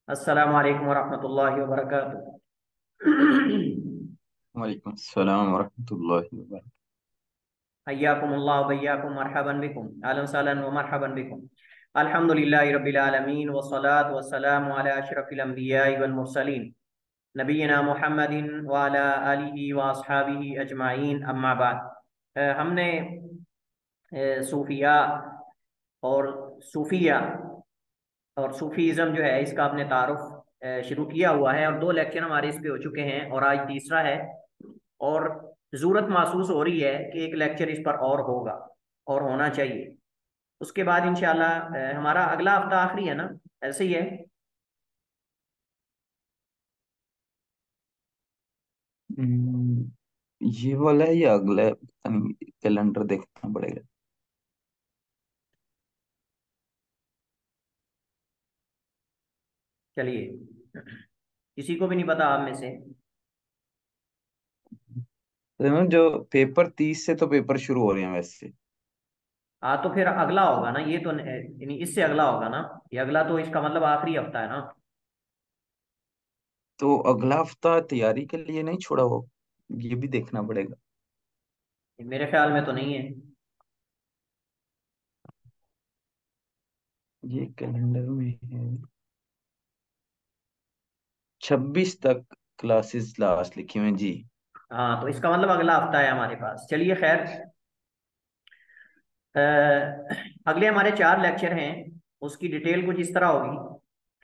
अस्सलामु अलैकुम वरहमतुल्लाहि वबरकातुहू। वालेकुम अस्सलाम वरहमतुल्लाहि वबरकातुह। हय्याकुमुल्लाह व बय्याकुम मरहबन बिकुम अहलन सहलन व मरहबन बिकुम। अल्हम्दुलिल्लाहि रब्बिल आलमीन वस्सलातु वस्सलामु अला अशरफिल अंबियाइ वल मुरसलीन नबीना मुहम्मदिन व अला आलिहि व अस्हाबिहि अजमाइन अम्मा बाद। हमने सूफिया और सूफिया और सूफीज़्म जो है इसका अपने तारुफ शुरू किया हुआ है, और दो लेक्चर हमारे इस पे हो चुके हैं और आज तीसरा है। और ज़रूरत महसूस हो रही है कि एक लेक्चर इस पर और होगा और होना चाहिए। उसके बाद इंशाल्लाह हमारा अगला हफ्ता आखिरी है ना, ऐसे ही है। हम्म, ये वाला है या अगला है? पता नहीं, कैलेंडर देखना पड़ेगा। चलिए, किसी को भी नहीं पता आप में से? तो जो पेपर 30 से तो पेपर शुरू हो रहे हैं वैसे। हाँ, तो फिर अगला होगा ना, ये तो यानी इससे अगला होगा ना। ये अगला तो इसका मतलब आखिरी हफ्ता है ना। तो अगला हफ्ता तैयारी के लिए नहीं छोड़ा वो, ये भी देखना पड़ेगा। मेरे ख्याल में तो नहीं है। ये कैलेंडर में है, 26 तक क्लासेस लास्ट लिखी हुई हैं जी। हाँ, तो इसका मतलब अगला हफ्ता है हमारे पास। चलिए खैर, अ, अगले हमारे चार लेक्चर हैं। उसकी डिटेल कुछ इस तरह होगी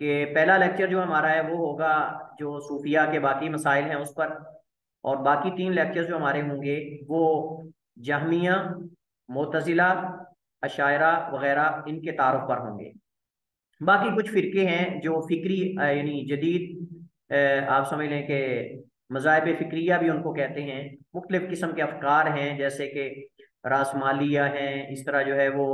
कि पहला लेक्चर जो हमारा है वो होगा जो सूफिया के बाकी मसाइल हैं उस पर। और बाकी तीन लेक्चर जो हमारे होंगे वो जहमिया, मोतजिला, अशायरा वगैरह इनके तारुफ पर होंगे। बाकी कुछ फिरके हैं जो फिक्री यानी जदीद, आप समझ लें कि मज़ाहिब फिक्रिया भी उनको कहते हैं। मुख्तलिफ किस्म के अफकार हैं, जैसे कि रासमालिया हैं, इस तरह जो है वो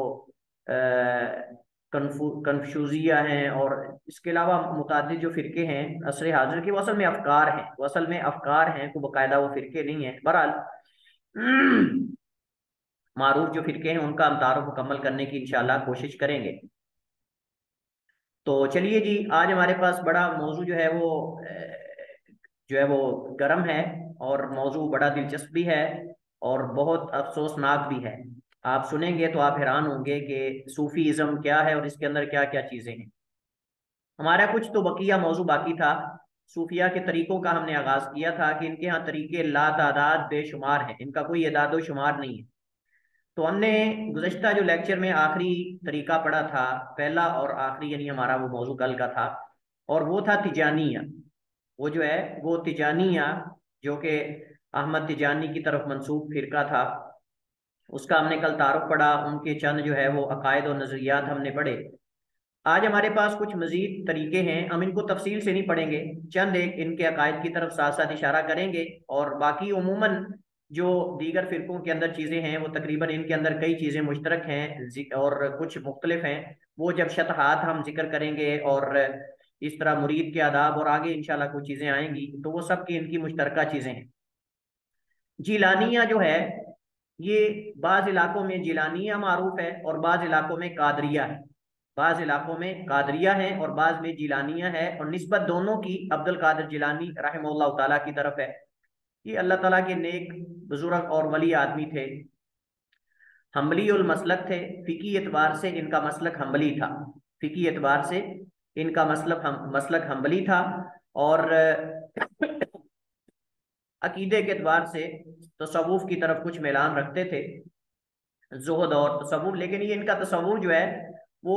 कन्फ्यूजिया हैं। और इसके अलावा मुतादिद जो फिरके हैं असर हाजिर के, वो असल में अफकार हैं, वो असल में अफकार हैं, को बाकायदा वो फिरके नहीं है। बहरहाल मारूफ जो फिरके हैं उनका हम तारुफ मुकम्मल करने की इंशाल्लाह कोशिश करेंगे। तो चलिए जी, आज हमारे पास बड़ा मौजू जो है वो जो है वो गर्म है, और मौजू बड़ा दिलचस्प भी है और बहुत अफसोसनाक भी है। आप सुनेंगे तो आप हैरान होंगे कि सूफीज़्म क्या है और इसके अंदर क्या क्या चीज़ें हैं। हमारा कुछ तो बकिया मौजू बाकी था। सूफिया के तरीकों का हमने आगाज किया था कि इनके यहाँ तरीके लातादाद बेशुमार हैं, इनका कोई एदादो शुमार नहीं है। तो हमने गुज़श्ता जो लेक्चर में आखिरी तरीका पढ़ा था, पहला और आखिरी, यानी हमारा वो मौजू कल का था, और वो था तिजानिया। वो जो है वो तिजानिया, जो कि अहमद तिजानी की तरफ मंसूब फिरका था, उसका हमने कल तारुफ पढ़ा। उनके चंद जो है वो अकायद और नज़रियात हमने पढ़े। आज हमारे पास कुछ मजीद तरीके हैं, हम इनको तफसील से नहीं पढ़ेंगे, चंद एक इनके अकायद की तरफ साथ साथ इशारा करेंगे। और बाकी उमूमन जो दीगर फिरकों के अंदर चीज़ें हैं वो तकरीबन इनके अंदर कई चीज़ें मुश्तरक हैं, और कुछ मुख्तलिफ हैं। वो जब शतहात हम जिक्र करेंगे और इस तरह मुरीद के आदाब और आगे इंशाल्लाह कुछ चीज़ें आएंगी, तो वो सब की इनकी मुश्तरका चीज़ें हैं। जिलानिया जो है, ये बाज़ इलाकों में जिलानिया मारूफ है और बाज़ इलाकों में कादरिया है। बाज़ इलाकों में कादरिया है और बाज़ में जिलानिया है, और निस्बत दोनों की अब्दुल कादिर जिलानी रहमतुल्लाह ताला की तरफ है। ये अल्लाह ताला के नेक बुजुर्ग और वली आदमी थे, हम्बली उल मसलक थे। फिकी एतबार से इनका मसलक हम्बली था। फिकी एतबार से इनका मसलक हम्बली था। और अकीदे के एतबार से तसव्वुफ की तरफ कुछ मैलान रखते थे, जोहद और तसव्वुफ। लेकिन ये इनका तसव्वुफ जो है वो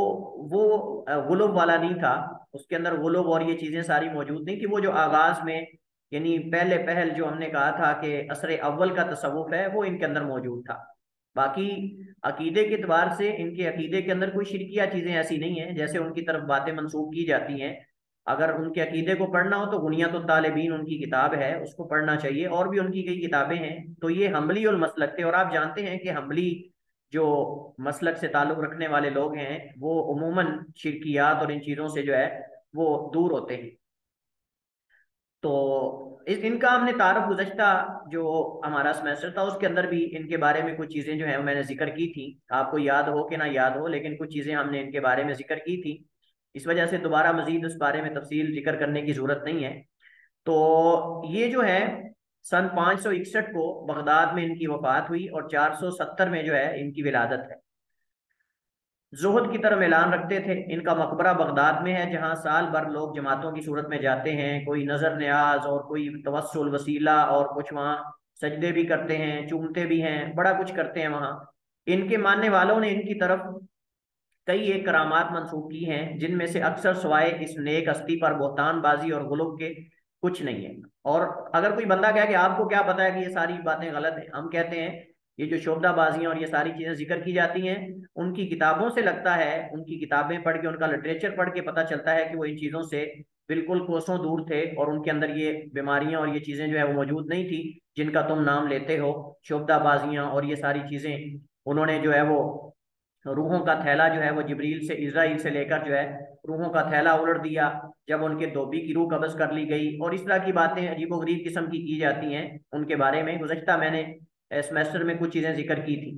गुलूब वाला नहीं था। उसके अंदर गुलूब और ये चीजें सारी मौजूद नहीं थी। वो जो आगाज में, यानी पहले पहल जो हमने कहा था कि असरे अव्वल का तसव्वुफ है, वो इनके अंदर मौजूद था। बाकी अकीदे के एतबार से इनके अकीदे के अंदर कोई शिरकिया चीजें ऐसी नहीं है जैसे उनकी तरफ बातें मंसूब की जाती हैं। अगर उनके अकीदे को पढ़ना हो तो बुनियादुत तालिबीन उनकी किताब है, उसको पढ़ना चाहिए, और भी उनकी कई किताबें हैं। तो ये हम्बली और मसलक थे, और आप जानते हैं कि हम्बली जो मसलक से ताल्लुक रखने वाले लोग हैं वो उमूमन शिरकियात और इन चीज़ों से जो है वो दूर होते हैं। तो इनका हमने तारुफ गुज़श्ता जो हमारा सेमेस्टर था उसके अंदर भी इनके बारे में कुछ चीज़ें जो है वो मैंने जिक्र की थी। आपको याद हो कि ना याद हो, लेकिन कुछ चीज़ें हमने इनके बारे में जिक्र की थी। इस वजह से दोबारा मजीद उस बारे में तफसील जिक्र करने की जरूरत नहीं है। तो ये जो है सन 561 को बगदाद में इनकी वफात हुई और 470 में जो है इनकी विलादत है। जुहद की तरफ ऐलान रखते थे। इनका मकबरा बगदाद में है, जहाँ साल भर लोग जमातों की सूरत में जाते हैं, कोई नजर न्याज और कोई तवस्सुल वसीला, और कुछ वहाँ सजदे भी करते हैं, चूमते भी हैं, बड़ा कुछ करते हैं वहाँ। इनके मानने वालों ने इनकी तरफ कई एक करामात मंसूब की हैं, जिनमें से अक्सर सवाए इस नेक हस्ती पर बोहतान बाजी और गुलब के कुछ नहीं है। और अगर कोई बंदा कहे कि आपको क्या पता है कि ये सारी बातें गलत हैं, हम कहते हैं ये जो शोबदाबाजियां और ये सारी चीजें जिक्र की जाती हैं, उनकी किताबों से लगता है, उनकी किताबें पढ़ के, उनका लिटरेचर पढ़ के पता चलता है कि वो इन चीजों से बिल्कुल कोसों दूर थे और उनके अंदर ये बीमारियां और ये चीजें जो है वो मौजूद नहीं थी जिनका तुम नाम लेते हो। शोबदाबाजियां और ये सारी चीजें, उन्होंने जो है वो रूहों का थैला जो है वो जिब्रील से, इजराइल से लेकर जो है रूहों का थैला उलट दिया जब उनके धोबी की रूह कब्ज कर ली गई, और इस तरह की बातें अजीबोगरीब किस्म की जाती हैं उनके बारे में। गुज़श्ता मैंने सेमेस्टर में कुछ चीजें जिक्र की थी।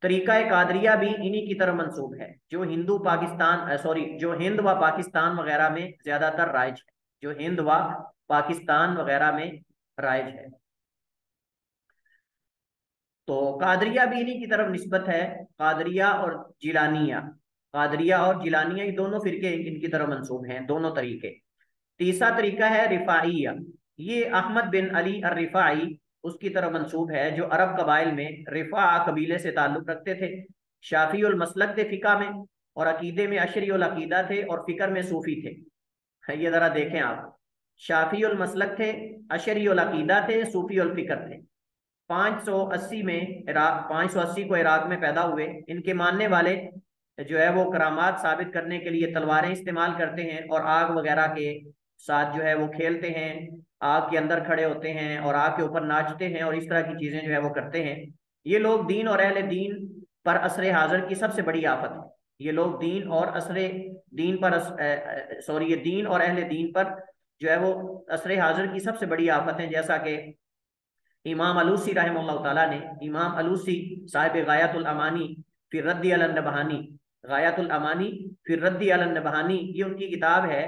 तरीका कादरिया भी इन्हीं की तरफ मंसूब है, जो हिंदू पाकिस्तान सॉरी जो हिंद व पाकिस्तान वगैरह में ज्यादातर राइज है, जो हिंद व पाकिस्तान वगैरह में राइज है। तो कादरिया भी इन्हीं की तरफ निस्बत है। कादरिया और जिलानिया, कादरिया और जिलानिया ये दोनों फिरके इनकी तरफ मंसूब हैं, दोनों तरीके। तीसरा तरीका है रिफाइया। ये अहमद बिन अली अर रिफाई उसकी तरफ मंसूब है, जो अरब कबाइल में रिफा कबीले से ताल्लुक रखते थे। शाफी उल मसलक थे फिका में, और अकीदे में अशरी उल अकीदा थे, और फिक्र में सूफी थे। ये जरा देखें आप, शाफी उल मसलक थे, अशरी उल अकीदा थे, सूफी उल फिक्र थे। 580 में इराक, 580 को इराक में पैदा हुए। इनके मानने वाले जो है वो करामात साबित करने के लिए तलवारें इस्तेमाल करते हैं, और आग वगैरह के साथ जो है वो खेलते हैं, आग के अंदर खड़े होते हैं और आग के ऊपर नाचते हैं, और इस तरह की चीजें जो है वो करते हैं। ये लोग दीन और अहले दीन पर असरे हाजिर की सबसे बड़ी आफत है। ये लोग दीन और असरे दीन पर सॉरी ये दीन और अहले दीन पर जो है वो असरे हाजिर की सबसे बड़ी आफत है। जैसा कि इमाम अलूसी रहमतुल्लाह ताला ने, इमाम अलूसी साहिब गायतुल अमानी फिर रद्दी अल नबहानी, गायतुल अमानी फिर रद्दी अल नबहानी, ये उनकी किताब है।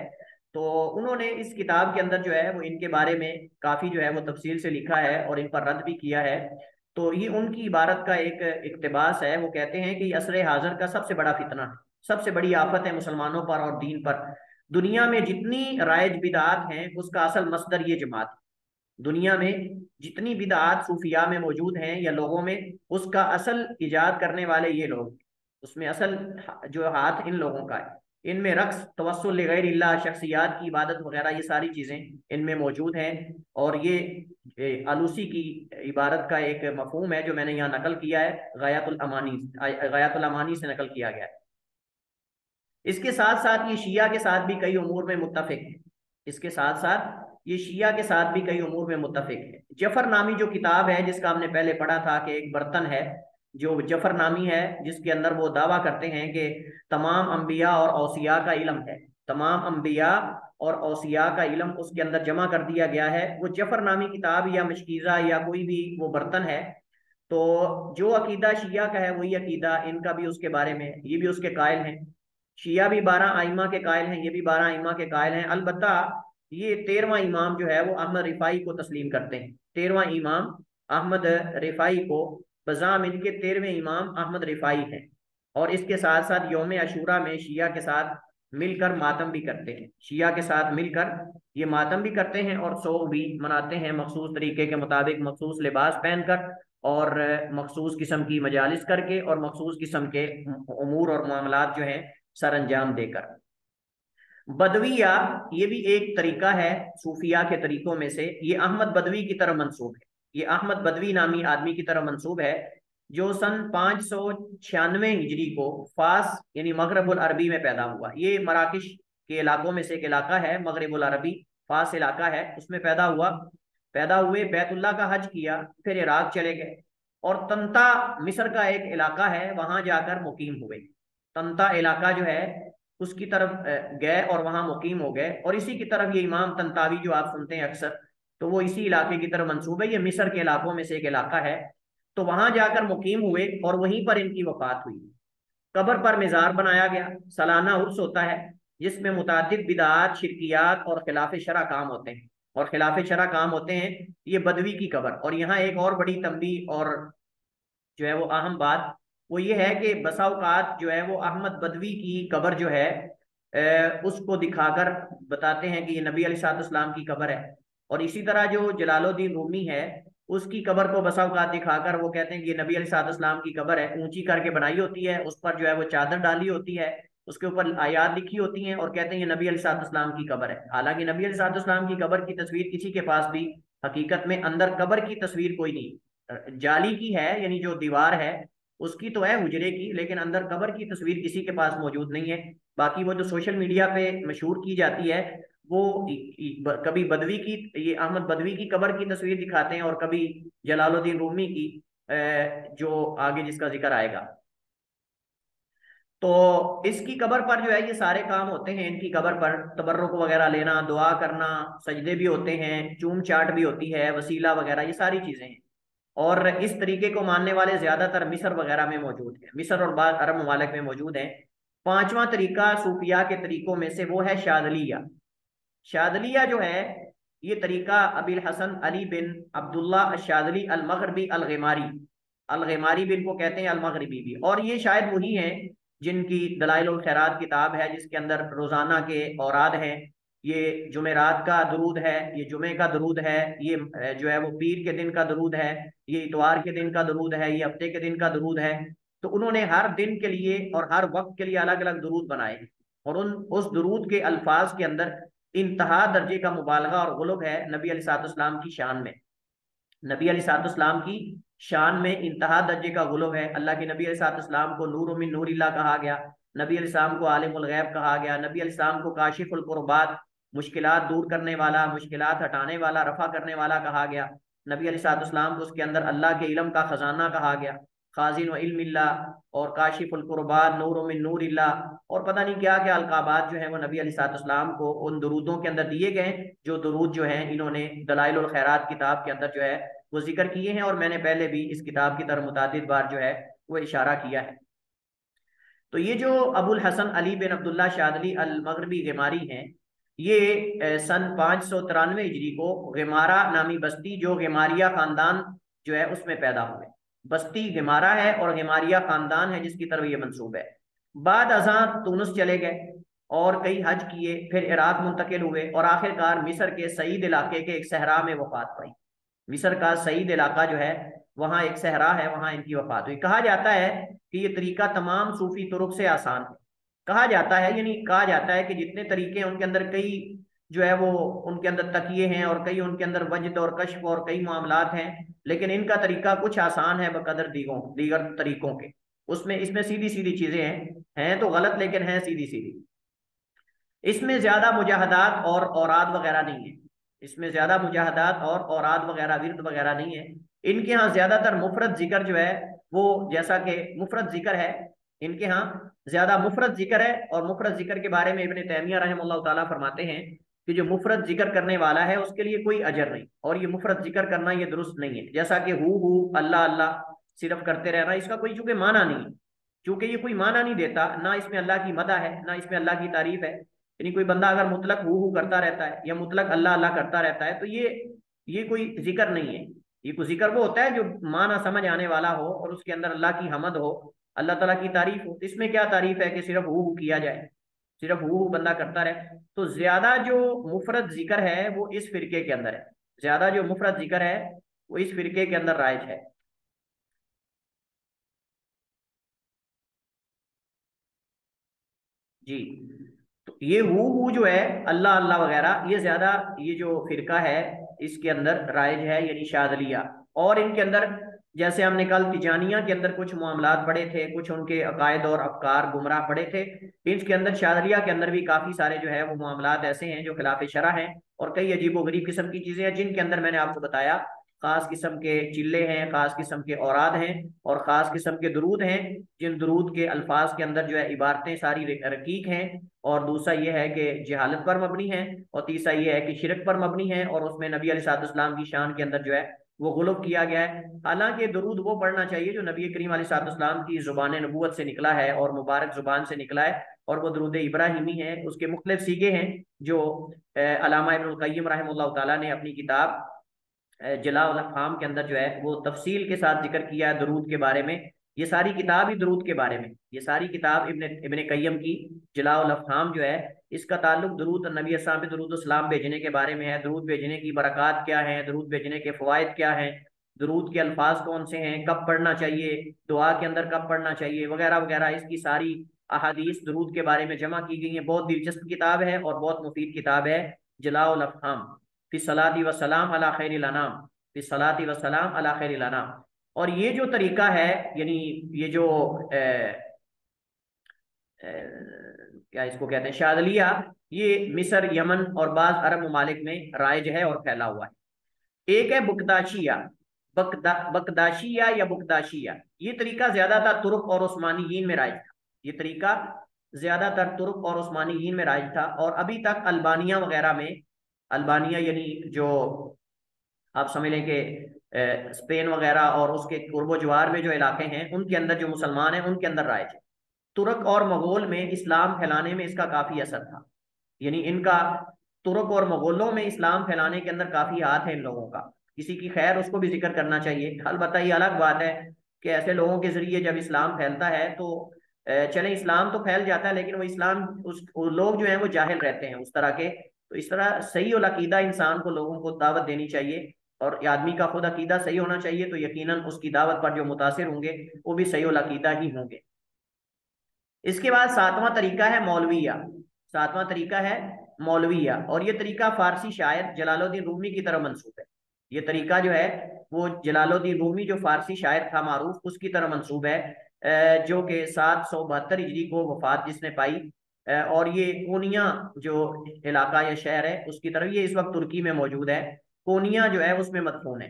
तो उन्होंने इस किताब के अंदर जो है वो इनके बारे में काफी जो है वो तफसील से लिखा है और इन पर रद्द भी किया है। तो ये उनकी इबारत का एक इक्तबास है। वो कहते हैं कि असरे हाजिर का सबसे बड़ा फितना है, सबसे बड़ी आफत है मुसलमानों पर और दीन पर। दुनिया में जितनी राइज बिदात हैं उसका असल मसदर ये जमात है। दुनिया में जितनी बिदआत सूफिया में मौजूद हैं या लोगों में, उसका असल इजाद करने वाले ये लोग, उसमें असल जो हाथ इन लोगों का है। इनमें रक्स, तवस्सुल लिगैरिल्लाह, शख्सियात की इबादत वगैरह ये सारी चीजें इनमें मौजूद हैं। और ये आलूसी की इबारत का एक मफहूम है जो मैंने यहाँ नकल किया है, गयातुल अमानी से नकल किया गया है। इसके साथ साथ ये शिया के साथ भी कई उमूर में मुत्तफिक है। इसके साथ साथ ये शिया के साथ भी कई उमूर में मुत्तफिक है। जफर नामी जो किताब है, जिसका हमने पहले पढ़ा था कि एक बर्तन है जो जफर नामी है, जिसके अंदर वो दावा करते हैं कि तमाम अंबिया और औसिया का इल्म है, तमाम अंबिया और औसिया का इल्म उसके अंदर जमा कर दिया गया है। वो जफर नामी किताब या मशकीज़ा या कोई भी वो बर्तन है। तो जो अकीदा शिया का है वही अकीदा इनका भी उसके बारे में, ये भी उसके कायल हैं। शिया भी 12 आइमा के कायल हैं, ये भी 12 आइमा के कायल हैं। अलबत्ता ये 13वां इमाम जो है वो अहमद रिफाई को तस्लीम करते हैं। 13वां इमाम अहमद रिफाई को, बजाम इनके 13वें इमाम अहमद रिफाई हैं। और इसके साथ साथ यौम अशूरा में शिया के साथ मिलकर मातम भी करते हैं, शिया के साथ मिलकर ये मातम भी करते हैं और सोग भी मनाते हैं, मखसूस तरीके के मुताबिक, मखसूस लिबास पहनकर और मखसूस किस्म की मजालिस करके और मखसूस किस्म के उमूर और मामलात जो हैं सर अंजाम देकर। बदविया ये भी एक तरीका है सूफिया के तरीकों में से। ये अहमद बदवी की तरफ मंसूब है। ये अहमद बदवी नामी आदमी की तरफ मंसूब है, जो सन 596 हिजरी को फास यानी मगरबुल अरबी में पैदा हुआ। ये मराकिश के इलाकों में से एक इलाका है, मगरबुल अरबी फास इलाका है, उसमें पैदा हुआ। पैदा हुए, बैतुल्लाह का हज किया, फिर इराक चले गए, और तंता मिस्र का एक इलाका है, वहां जाकर मुकीम हुए। तंता इलाका जो है उसकी तरफ गए और वहां मुकीम हो गए। और इसी की तरफ ये इमाम तंतावी जो आप सुनते हैं अक्सर, तो वो इसी इलाके की तरफ मंसूब है। ये मिस्र के इलाकों में से एक इलाका है। तो वहां जाकर मुकीम हुए और वहीं पर इनकी वफात हुई। कब्र पर मिजार बनाया गया, सालाना उर्स होता है। जिसमें मुतादिद बिदात, शिरकियात और खिलाफ शरा काम होते हैं। और खिलाफ शरा काम होते हैं ये बदवी की कब्र। और यहाँ एक और बड़ी तंबी और जो है वो अहम बात वो ये है कि बसा औकात जो है वो अहमद बदवी की कब्र जो है उसको दिखाकर बताते हैं कि ये नबी अलैहिस्सलाम की कब्र है। और इसी तरह जो जलालुद्दीन रूमी है उसकी कब्र को बसा औकात दिखाकर वो कहते हैं कि ये नबी अलैहिस्सलाम की कब्र है, ऊंची करके बनाई होती है, उस पर जो है वो चादर डाली होती है, उसके ऊपर आयात लिखी होती हैं, और कहते हैं ये नबी अलैहिस्सलाम की कब्र है। हालांकि नबी अलैहिस्सलाम की कब्र की तस्वीर किसी के पास भी हकीकत में अंदर कब्र की तस्वीर कोई नहीं, जाली की है, यानी जो दीवार है उसकी तो है हुजरे की, लेकिन अंदर कब्र की तस्वीर किसी के पास मौजूद नहीं है। बाकी वो जो सोशल मीडिया पे मशहूर की जाती है वो कभी बदवी की, ये अहमद बदवी की कब्र की तस्वीर दिखाते हैं, और कभी जलालुद्दीन रूमी की, जो आगे जिसका जिक्र आएगा। तो इसकी कब्र पर जो है ये सारे काम होते हैं। इनकी कब्र पर तबर्रुक वगैरह लेना, दुआ करना, सजदे भी होते हैं, चूम चाट भी होती है, वसीला वगैरह, ये सारी चीजें हैं। और इस तरीके को मानने वाले ज्यादातर मिस्र वगैरह में मौजूद हैं, मिस्र और बाद अरब ममालिक में मौजूद हैं। पांचवा तरीका सूफिया के तरीकों में से वो है शादलिया। शादलिया जो है ये तरीका अबिल हसन अली बिन अब्दुल्ला शादली अल मगरबी अल गिमारी, अल गिमारी बिन को कहते हैं, अल मगरबी भी। और ये शायद वही हैं जिनकी दलाइल उल खैरात किताब है, जिसके अंदर रोजाना के औराद हैं। ये जुमेरात का दरूद है, ये जुमे का दरूद है, ये जो है वो पीर के दिन का दरूद है, ये इतवार के दिन का दरूद है, ये हफ्ते के दिन का दरूद है। तो उन्होंने हर दिन के लिए और हर वक्त के लिए अलग अलग दरूद बनाए, और उन उस दरूद के अल्फाज के अंदर इंतहा दर्जे का मुबालगा और गुलब है नबी अलैहिस्सलाम की शान में। नबी अलैहिस्सलाम की शान में इंतहा दर्जे का गुलब है। अल्लाह के नबी अलैहिस्सलाम को नूर मिन नूरिल्लाह कहा गया, नबी अलैहिस्सलाम को आलिमुल गैब कहा गया, नबी अलैहिस्सलाम को काशिफुल कुर्बात, मुश्किलात दूर करने वाला, मुश्किलात हटाने वाला, रफा करने वाला कहा गया। नबी अलैहिस्सलाम को उसके अंदर अल्लाह के इल्म का खजाना कहा गया, खाजिन व इल्मिल्लाह और काशिफुल कुर्बात, नूर मिन नूरिल्लाह, और पता नहीं क्या क्या अलकाबात जो है वो नबी अलैहिस्सलाम को उन दरूदों के अंदर दिए गए, जो दरूद जो है इन्होंने दलाइल उल खैरात किताब के अंदर जो है वो जिक्र किए हैं। और मैंने पहले भी इस किताब की तरफ मुतादिद बार जो है वो इशारा किया है। तो ये जो अबुल हसन अली बिन अब्दुल्ला शादली अल मगरबी गिमारी हैं, ये सन 593 हिजरी को गिमारा नामी बस्ती, जो गिमारिया खानदान जो है उसमें पैदा हुए। बस्ती गिमारा है और गिमारिया खानदान है जिसकी तरफ ये मंसूब है। बाद अज़ां तुनस चले गए और कई हज किए, फिर इराक मुंतकिल हुए, और आखिरकार मिस्र के सईद इलाके के एक सहरा में वफात पाई। मिस्र का सईद इलाका जो है वहाँ एक सहरा है, वहाँ इनकी वफात हुई। कहा जाता है कि ये तरीका तमाम सूफी तुरुक से आसान है। कहा जाता है, यानी कहा जाता है कि जितने तरीके हैं उनके अंदर कई जो है वो उनके अंदर तकिए हैं, और कई उनके अंदर वजद और कश्फ और कई मामलात हैं, लेकिन इनका तरीका कुछ आसान है बकदर दीगर तरीकों के। उसमें इसमें सीधी सीधी चीजें हैं तो गलत, लेकिन हैं सीधी सीधी। इसमें ज्यादा मुजाहदात और औराद वगैरह नहीं है, इसमें ज्यादा मुजाहदात और औराद वगैरह विरद वगैरह नहीं है। इनके यहाँ ज्यादातर मुफरत जिक्र जो है वो, जैसा कि मुफरत जिक्र है इनके यहाँ, ज्यादा मुफरत जिक्र है। और मुफरत जिक्र के बारे में इब्न तैमिया रहमतुल्लाह ताला फरमाते हैं कि जो मुफरत जिक्र करने वाला है उसके लिए कोई अजर नहीं, और ये मुफरत जिक्र करना ये दुरुस्त नहीं है। जैसा कि हु अल्लाह अल्लाह सिर्फ करते रहना, इसका कोई चूंकि माना नहीं है, चूंकि ये कोई माना नहीं देता, ना इसमें अल्लाह की मदा है ना इसमें अल्लाह की तारीफ है। यानी कोई बंदा अगर मुतलक हु करता रहता है या मुतलक अल्लाह अल्लाह करता रहता है तो ये कोई जिक्र नहीं है। ये कोई जिक्र वो होता है जो माना समझ आने वाला हो और उसके अंदर अल्लाह की हमद हो, अल्लाह ताला की तारीफ हो। तो इसमें क्या तारीफ है कि सिर्फ हु किया जाए, सिर्फ हु बंदा करता रहे। तो ज्यादा जो मुफरत जिक्र है वो इस फिरके के अंदर है, ज्यादा जो मुफरत जिक्र है वो इस फिरके के अंदर राइज है। जी। तो ये हु जो है अल्लाह अल्लाह वगैरह, ये ज्यादा ये जो फिरका है इसके अंदर राइज है, यानी शादलिया। और इनके अंदर जैसे हमने कल तिजानिया के अंदर कुछ मामलात पढ़े थे, कुछ उनके अकायद और अफकार गुमराह पढ़े थे, इसके अंदर शादलिया के अंदर भी काफी सारे जो है वो मामलात ऐसे हैं जो खिलाफ शरा हैं, और कई अजीबो गरीब किस्म की चीजें हैं जिनके अंदर मैंने आपको बताया खास किस्म के चिल्ले हैं, खास किस्म के औराद हैं, और खास किस्म के दरूद हैं, जिन दरूद के अल्फाज के अंदर जो है इबारतें सारी रकीक हैं। और दूसरा ये है कि जहालत पर मबनी है, और तीसरा ये है कि शिरक पर मबनी है, और उसमें नबी अलैहिस्सलाम की शान के अंदर जो है वो गुलब किया गया है। हालांकि दरूद वो पढ़ना चाहिए जो नबी करीम अलैहिस्सलाम की जुबान नबूवत से निकला है और मुबारक जुबान से निकला है, और वो दरूद इब्राहिमी है। उसके मुख्तलिफ सीगे हैं जो अल्लामा इब्नुल क़य्यिम रहमतुल्लाह ताला ने अपनी किताब जलाउल अफ़हाम के अंदर जो है वो तफसील के साथ जिक्र किया है दरूद के बारे में। ये सारी किताब ही दरूद के बारे में, ये सारी किताब इब्न इब्न कय्यम की जलाउल अफ़हाम जो है, इसका ताल्लुक दरूद नबी अस्सलाम पे दरूद सलाम भेजने के बारे में है। दरूद भेजने की बरक़ात क्या है, दरूद भेजने के फ़वाइद क्या हैं, दरूद के अल्फाज कौन से हैं, कब पढ़ना चाहिए, दुआ के अंदर कब पढ़ना चाहिए, वगैरह वगैरह, इसकी सारी अहादीस दरूद के बारे में जमा की गई हैं। बहुत दिलचस्प किताब है और बहुत मुफीद किताब है जलाउल अफ़हाम फी सलाती व सलाम अला खैरिल अनाम, फी सलाती व सलाम अला खैरिल अनाम। और ये जो तरीका है, यानी ये जो क्या इसको कहते हैं, शादलिया, ये मिस्र, यमन और बाज अरब ममालिक में राइज है और फैला हुआ है। एक है बुकदाशिया, बकदाशिया या बुकदाशिया। ये तरीका ज्यादातर तुर्क और उस्मानियीन में राइज था। ये तरीका ज्यादातर तुर्क और उस्मानियीन में राइज था, और अभी तक अल्बानिया वगैरह में, अल्बानिया यानी जो आप समझ लें कि स्पेन वगैरह और उसके कुर्बो जवार में जो इलाके हैं उनके अंदर जो मुसलमान हैं उनके अंदर राइज है। तुर्क और मंगोल में इस्लाम फैलाने में इसका काफी असर था, यानी इनका तुर्क और मंगोलों में इस्लाम फैलाने के अंदर काफी हाथ है इन लोगों का। किसी की खैर उसको भी जिक्र करना चाहिए। अलबत्ता ये अलग बात है कि ऐसे लोगों के जरिए जब इस्लाम फैलता है तो चले इस्लाम तो फैल जाता है, लेकिन वो इस्लाम वो लोग जो हैं वो जाहिल रहते हैं उस तरह के। तो इस तरह सही और अकीदा इंसान को लोगों को दावत देनी चाहिए, और ये आदमी का खुद अकीदा सही होना चाहिए, तो यकीनन उसकी दावत पर जो मुतासिर होंगे वो भी सही और अकीदा ही होंगे। इसके बाद सातवां तरीका है मौलविया। सातवां तरीका है मौलविया, और ये तरीका फारसी शायर जलालुद्दीन रूमी की तरफ मंसूब है। ये तरीका जो है वो जलालुद्दीन रूमी जो फारसी शायर था मारूफ, उसकी तरफ मंसूब है, जो कि 772 हिजरी को वफात जिसने पाई। और ये कोनिया जो इलाका या शहर है उसकी तरफ, ये इस वक्त तुर्की में मौजूद है। कोनिया जो है उसमें मदफून है।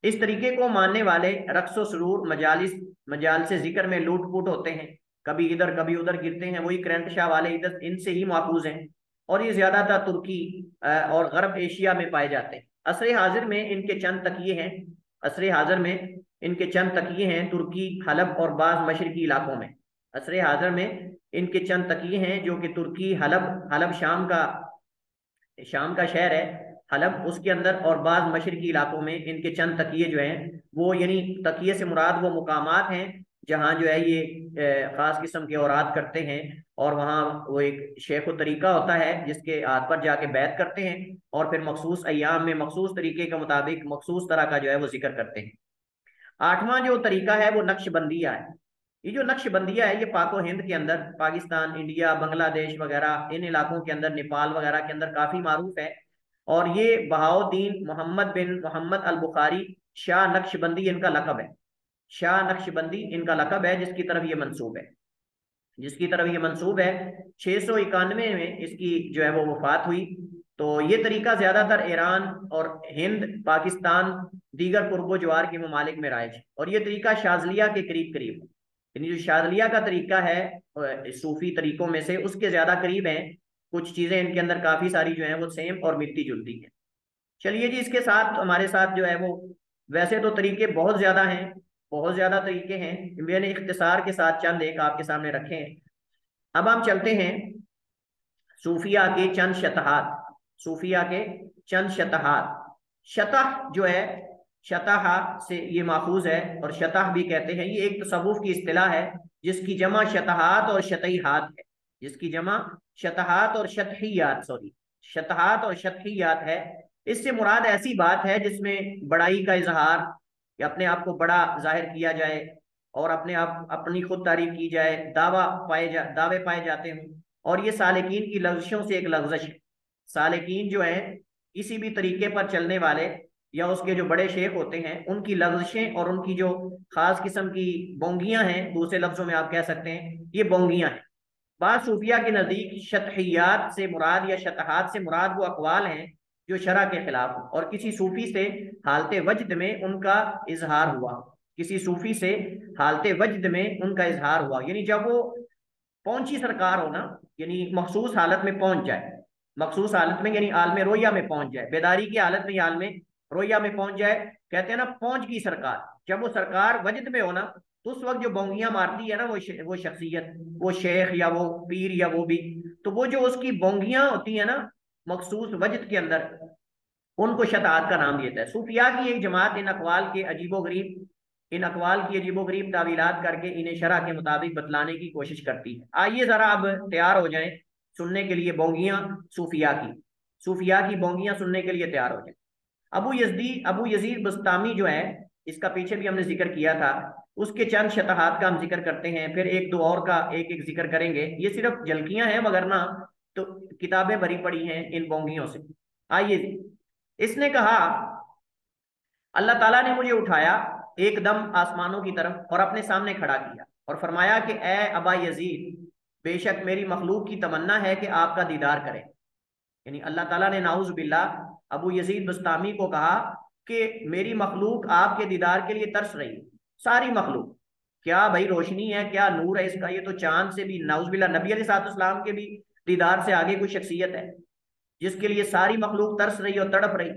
इस तरीके को मानने वाले रक्स व सुरूर मजालिस मजाल से जिक्र में लूट पुट होते हैं, कभी इधर कभी उधर गिरते हैं, वही करंट शाह वाले इधर इनसे ही माखूज हैं। और ये ज्यादातर तुर्की और गरब एशिया में पाए जाते हैं। असर हाजिर में इनके चंद तकिए हैं, असर हाजिर में इनके चंद तकिए हैं तुर्की, हलब और बाज मशरकी इलाकों में। असर हाजिर में इनके चंद तकिए हैं जो कि तुर्की, हलब, हलब शाम का शहर है हलब, उसके अंदर, और बाद मशरकी इलाकों में इनके चंद तकिए जो हैं वो, यानी तकिए से मुराद वो मुकामात हैं जहाँ जो है ये खास किस्म के औरात करते हैं, और वहाँ वो एक शेख व तरीका होता है जिसके हाथ पर जाके बैत करते हैं, और फिर मखसूस अय्याम में मखसूस तरीके के मुताबिक मखसूस तरह का जो है वो जिक्र करते हैं। आठवां जो तरीका है वो नक्शबंदिया है। ये जो नक्शबंदिया है ये पाको हिंद के अंदर, पाकिस्तान, इंडिया, बांग्लादेश वगैरह इन इलाकों के अंदर, नेपाल वगैरह के अंदर काफी मारूफ है। और ये बहाउद्दीन मोहम्मद बिन मोहम्मद अल बुखारी शाह नक्शबंदी इनका लकब है। शाह नक्शबंदी इनका लकब है जिसकी तरफ ये मंसूब है, जिसकी तरफ ये मंसूब है। 691 में इसकी जो है वो वफात हुई। तो ये तरीका ज्यादातर ईरान और हिंद, पाकिस्तान, दीगर पूर्वो ज्वार के ममालिक में राइज है, और ये तरीका शाजलिया के करीब करीब है। यानी जो शाजलिया का तरीका है सूफी तरीकों में से उसके ज्यादा करीब है। कुछ चीजें इनके अंदर काफी सारी जो है वो सेम और मिलती जुलती हैं। चलिए जी, इसके साथ हमारे साथ जो है वो, वैसे तो तरीके बहुत ज्यादा हैं, बहुत ज्यादा तरीके हैं, मैंने इख्तिसार के साथ चंद एक आपके सामने रखे हैं। अब हम चलते हैं सूफिया के चंद शतहात, सूफिया के चंद शतहात। शतह जो है, शतह से ये माखूज है, और शतह भी कहते हैं, ये एक तसव्वुफ की इस्तिलाह है जिसकी जमा शतहात और शतईहात है, जिसकी जमा शतहात और शतहियात, सॉरी, शतहात और शतहियात है। इससे मुराद ऐसी बात है जिसमें बड़ाई का इजहार, या अपने आप को बड़ा जाहिर किया जाए, और अपने आप अपनी खुद तारीफ की जाए, दावे पाए जाते हों। और ये सालिकीन की लफ्ज़िशों से एक लफ्ज़िश है। सालिकीन जो है किसी भी तरीके पर चलने वाले या उसके जो बड़े शेख होते हैं उनकी लफ्ज़िशें और उनकी जो खास किस्म की बोंगियां हैं, दूसरे लफ्जों में आप कह सकते हैं ये बोंगियां हैं। बाद सूफिया के नज़दीक शतहियात से मुराद या शतहात से मुराद वो अकवाल हैं जो शरा के खिलाफ हो, और किसी सूफी से हालते वजद में उनका इजहार हुआ, किसी सूफी से हालते वजद में उनका इजहार हुआ, यानी जब वो पहुंची सरकार हो ना, यानी मखसूस हालत में पहुंच जाए, मखसूस हालत में यानी आलम रोया में पहुंच जाए, बेदारी की हालत में, आलम रोया में पहुंच जाए, कहते हैं ना पहुंच गई सरकार। जब वो सरकार वजद में हो ना, तो उस वक्त जो बोंगियां मारती है ना वो शख्सियत, वो शेख या वो पीर या वो भी, तो वो जो उसकी बोंगियां होती है ना मखसूस वजद के अंदर, उनको शताअत का नाम दिया है। सूफिया की एक जमात इन अकवाल की अजीबो गरीब तावीलात करके इन्हें शरह के मुताबिक बतलाने की कोशिश करती है। आइए जरा अब तैयार हो जाएं सुनने के लिए बोंगियां सूफिया की बोंगियां सुनने के लिए तैयार हो जाएं। अबू यजीद बस्तामी जो है, इसका पीछे भी हमने जिक्र किया था, उसके चंद शतहात का हम जिक्र करते हैं, फिर एक दो और का एक एक जिक्र करेंगे। ये सिर्फ झलकियां हैं, मगर ना तो किताबें भरी पड़ी हैं इन बोंगियों से। आइए, इसने कहा, अल्लाह ताला ने मुझे उठाया एकदम आसमानों की तरफ और अपने सामने खड़ा किया और फरमाया कि ए अबा यजीद, बेशक मेरी मखलूक की तमन्ना है कि आपका दीदार करें। यानी अल्लाह ताला ने नाउज बिल्ला अबू यजीद बस्तामी को कहा कि मेरी मखलूक आपके दीदार के लिए तरस रही। सारी मखलूक, क्या भाई रोशनी है, क्या नूर है इसका, ये तो चांद से भी नाउज बिल्ला नबी अलैहिस्सलाम के भी दीदार से आगे कोई शख्सियत है जिसके लिए सारी मखलूक तरस रही और तड़प रही।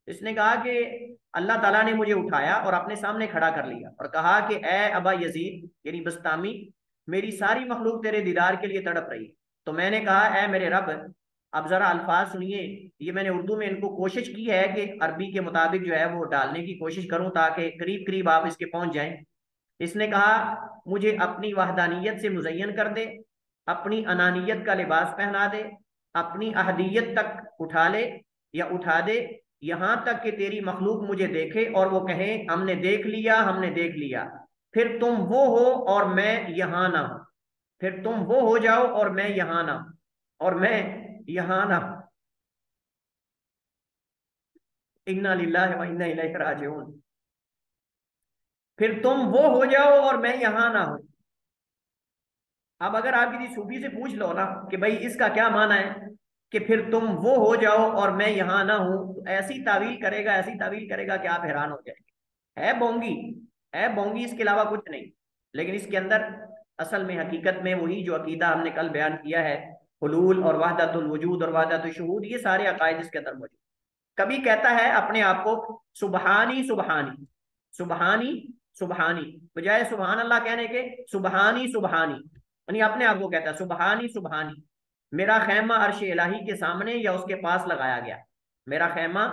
इसने कहा कि अल्लाह ताला ने मुझे उठाया और अपने सामने खड़ा कर लिया और कहा कि ए अबा यजीद यानी बस्तामी, मेरी सारी मखलूक तेरे दीदार के लिए तड़प रही। तो मैंने कहा, ए मेरे रब, अब जरा अल्फाज सुनिए। ये मैंने उर्दू में इनको कोशिश की है कि अरबी के मुताबिक जो है वो डालने की कोशिश करूं ताकि करीब करीब आप इसके पहुंच जाएं। इसने कहा, मुझे अपनी वहदानियत से मुजयन कर दे, अपनी अनानियत का लिबास पहना दे, अपनी अहदियत तक उठा ले या उठा दे, यहां तक कि तेरी मखलूक मुझे देखे और वो कहे हमने देख लिया, हमने देख लिया। फिर तुम वो हो और मैं यहां ना हूं, फिर तुम वो हो जाओ और मैं यहां ना हूं, और मैं यहां ना हूं। इन्ना लिल्लाहि व इन्ना इलैहि राजिऊन। फिर तुम वो हो जाओ और मैं यहां ना हूं। अब अगर आप किसी सूफी से पूछ लो ना कि भाई इसका क्या माना है कि फिर तुम वो हो जाओ और मैं यहां ना हूं, तो ऐसी तावील करेगा कि आप हैरान हो जाएंगे। है बोंगी, है बोंगी, इसके अलावा कुछ नहीं। लेकिन इसके अंदर असल में हकीकत में वही जो अकीदा हमने कल बयान किया है, हुलूल और वहदतुल वजूद और वहदतुल शुहूद, ये सारे अकायद इसके अंदर मौजूद। कभी कहता है अपने आप को सुबहानी सुबहानी, सुबहानी सुबहानी, बजाय सुबहान अल्लाह कहने के सुबहानी सुबहानी, यानी अपने आप को कहता है सुबहानी सुबहानी। मेरा खैमा अर्श इलाही के सामने या उसके पास लगाया गया, मेरा खैमा